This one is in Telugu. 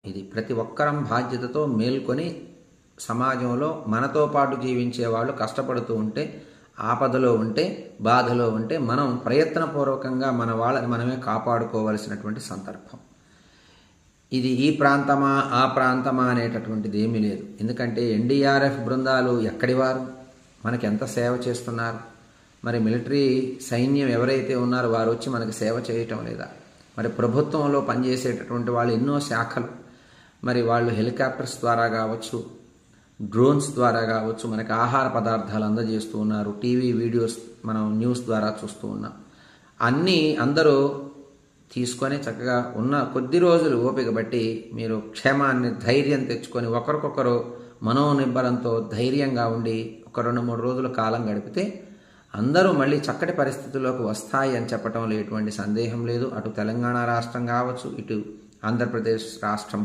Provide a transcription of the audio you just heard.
ఇది ప్రతి ఒక్కరం బాధ్యతతో మేల్కొని సమాజంలో మనతో పాటు జీవించే వాళ్ళు కష్టపడుతూ ఉంటే, ఆపదలో ఉంటే, బాధలో ఉంటే మనం ప్రయత్నపూర్వకంగా మన వాళ్ళని మనమే కాపాడుకోవలసినటువంటి సందర్భం. ఇది ఈ ప్రాంతమా ఆ ప్రాంతమా అనేటటువంటిది ఏమీ లేదు. ఎందుకంటే ఎన్డీఆర్ఎఫ్ బృందాలు ఎక్కడి వారు, మనకి ఎంత సేవ చేస్తున్నారు? మరి మిలిటరీ సైన్యం ఎవరైతే ఉన్నారో వారు వచ్చి మనకి సేవ చేయటం లేదా? మరి ప్రభుత్వంలో పనిచేసేటటువంటి వాళ్ళు ఎన్నో శాఖలు, మరి వాళ్ళు హెలికాప్టర్స్ ద్వారా కావచ్చు, డ్రోన్స్ ద్వారా కావచ్చు మనకి ఆహార పదార్థాలు అందజేస్తూ ఉన్నారు. టీవీ వీడియోస్ మనం న్యూస్ ద్వారా చూస్తూ ఉన్నాం. అన్నీ అందరూ తీసుకొని చక్కగా ఉన్న కొద్ది రోజులు ఓపిక బట్టి మీరు క్షేమాన్ని ధైర్యం తెచ్చుకొని ఒకరికొకరు మనోనిబ్బరంతో ధైర్యంగా ఉండి ఒక 2-3 రోజుల కాలం గడిపితే అందరూ మళ్ళీ చక్కటి పరిస్థితుల్లోకి వస్తాయి అని చెప్పడంలో ఎటువంటి సందేహం లేదు. అటు తెలంగాణ రాష్ట్రం కావచ్చు, ఇటు ఆంధ్రప్రదేశ్ రాష్ట్రం